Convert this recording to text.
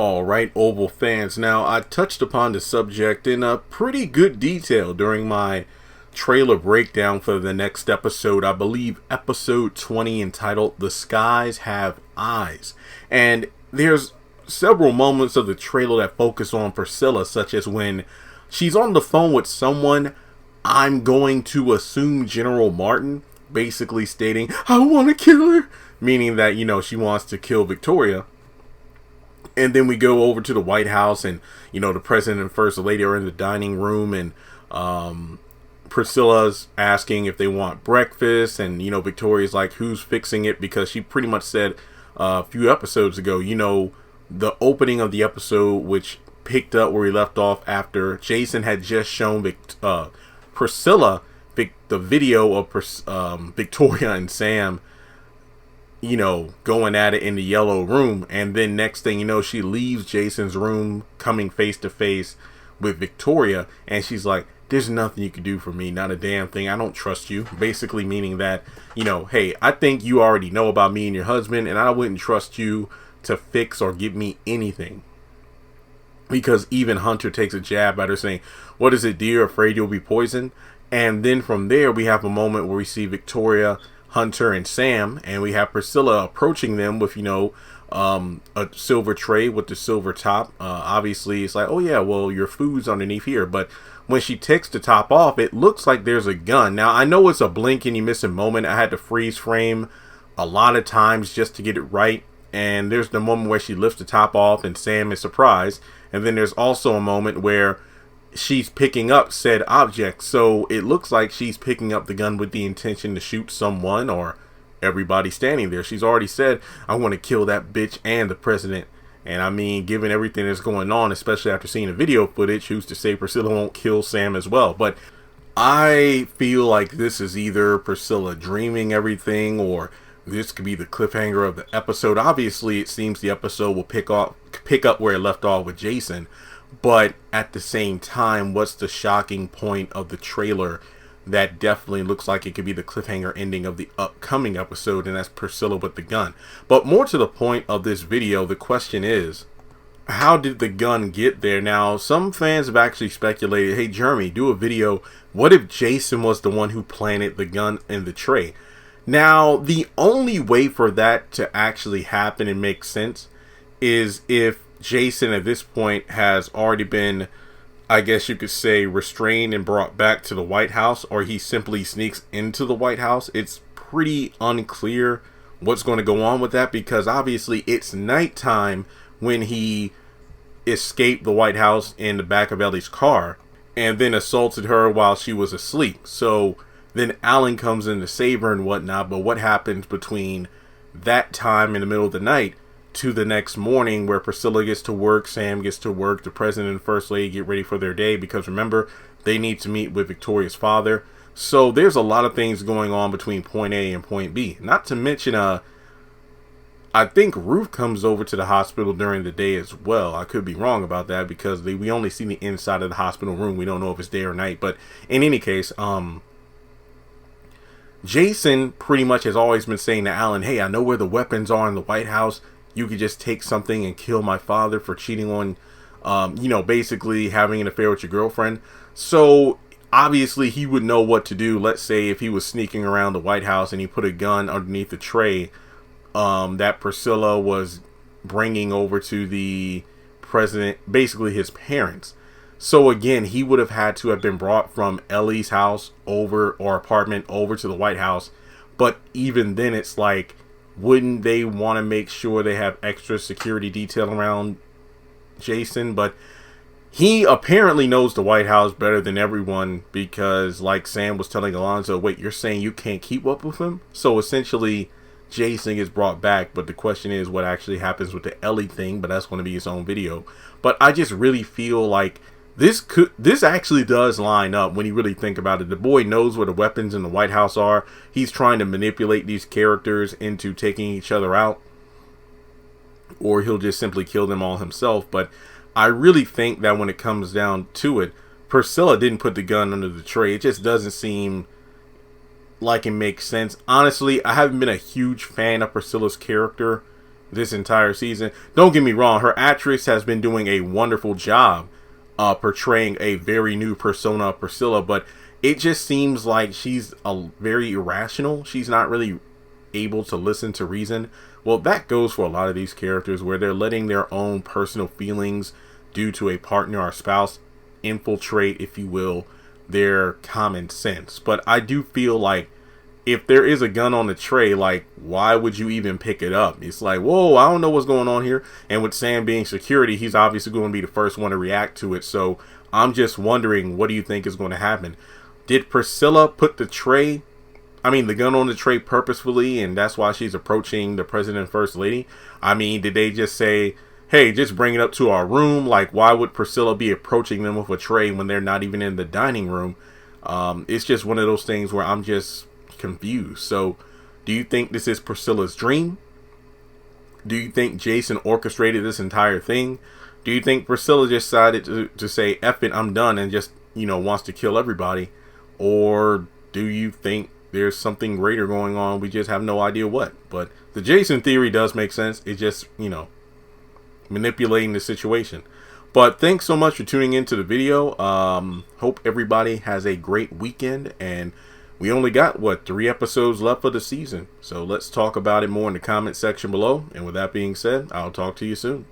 Alright, Oval fans. Now, I touched upon the subject in a pretty good detail during my trailer breakdown for the next episode. I believe episode 20, entitled The Skies Have Eyes. And there's several moments of the trailer that focus on Priscilla, such as when she's on the phone with someone, I'm going to assume General Martin, basically stating, I want to kill her, meaning that, she wants to kill Victoria. And then we go over to the White House, and the president and first lady are in the dining room, and Priscilla's asking if they want breakfast, and Victoria's like, who's fixing it, because she pretty much said a few episodes ago, the opening of the episode, which picked up where we left off after Jason had just shown Priscilla the video of Victoria and Sam going at it in the yellow room. And then next thing you know, she leaves Jason's room, coming face to face with Victoria, and she's like, there's nothing you can do for me, not a damn thing, I don't trust you. Basically meaning that, hey, I think you already know about me and your husband, and I wouldn't trust you to fix or give me anything. Because even Hunter takes a jab at her, saying, what is it, dear, afraid you'll be poisoned? And then from there, we have a moment where we see Victoria, Hunter, and Sam, and we have Priscilla approaching them with, a silver tray with the silver top. Obviously, it's like, oh yeah, well, your food's underneath here. But when she takes the top off, it looks like there's a gun. Now, I know it's a blink and you miss a moment. I had to freeze frame a lot of times just to get it right. And there's the moment where she lifts the top off and Sam is surprised. And then there's also a moment where she's picking up said object. So it looks like she's picking up the gun with the intention to shoot someone or everybody standing there. She's already said, I want to kill that bitch and the president. And I mean, given everything that's going on, especially after seeing the video footage, who's to say Priscilla won't kill Sam as well? But I feel like this is either Priscilla dreaming everything, or this could be the cliffhanger of the episode. Obviously, it seems the episode will pick up where it left off with Jason. But at the same time, what's the shocking point of the trailer that definitely looks like it could be the cliffhanger ending of the upcoming episode, and that's Priscilla with the gun. But more to the point of this video, the question is, how did the gun get there? Now, some fans have actually speculated, hey Jeremy, do a video, what if Jason was the one who planted the gun in the tray? Now, the only way for that to actually happen and make sense is if Jason at this point has already been, I guess you could say, restrained and brought back to the White House, or he simply sneaks into the White House. It's pretty unclear what's going to go on with that, because obviously it's nighttime when he escaped the White House in the back of Ellie's car and then assaulted her while she was asleep. So then Alan comes in to save her and whatnot, but what happens between that time in the middle of the night to the next morning, where Priscilla gets to work, Sam gets to work, the president and first lady get ready for their day, because remember, they need to meet with Victoria's father. So there's a lot of things going on between point A and point B. Not to mention, I think Ruth comes over to the hospital during the day as well. I could be wrong about that, because we only see the inside of the hospital room. We don't know if it's day or night. But in any case, Jason pretty much has always been saying to Alan, hey, I know where the weapons are in the White House. You could just take something and kill my father for cheating on, basically having an affair with your girlfriend. So obviously he would know what to do. Let's say if he was sneaking around the White House and he put a gun underneath the tray that Priscilla was bringing over to the president, basically his parents. So again, he would have had to have been brought from Ellie's house over, or apartment, over to the White House. But even then, it's like, wouldn't they want to make sure they have extra security detail around Jason? But he apparently knows the White House better than everyone, because like Sam was telling Alonzo, wait, you're saying you can't keep up with him? So essentially Jason gets brought back, but the question is what actually happens with the Ellie thing, but that's going to be its own video. But I just really feel like this actually does line up when you really think about it. The boy knows where the weapons in the White House are. He's trying to manipulate these characters into taking each other out, or he'll just simply kill them all himself. But I really think that when it comes down to it, Priscilla didn't put the gun under the tray. It just doesn't seem like it makes sense. Honestly, I haven't been a huge fan of Priscilla's character this entire season. Don't get me wrong, her actress has been doing a wonderful job portraying a very new persona of Priscilla, but it just seems like she's very irrational. She's not really able to listen to reason. Well, that goes for a lot of these characters where they're letting their own personal feelings due to a partner or spouse infiltrate, if you will, their common sense. But I do feel like if there is a gun on the tray, like, why would you even pick it up? It's like, whoa, I don't know what's going on here. And with Sam being security, he's obviously going to be the first one to react to it. So I'm just wondering, what do you think is going to happen? Did Priscilla put the gun on the tray purposefully, and that's why she's approaching the president and first lady? I mean, did they just say, hey, just bring it up to our room? Like, why would Priscilla be approaching them with a tray when they're not even in the dining room? It's just one of those things where I'm just confused. So do you think this is Priscilla's dream? Do you think Jason orchestrated this entire thing? Do you think Priscilla just decided to say, F it, I'm done, and just, wants to kill everybody? Or do you think there's something greater going on? We just have no idea what. But the Jason theory does make sense. It's just, manipulating the situation. But thanks so much for tuning into the video. Hope everybody has a great weekend, and we only got 3 episodes left of the season, so let's talk about it more in the comment section below. And with that being said, I'll talk to you soon.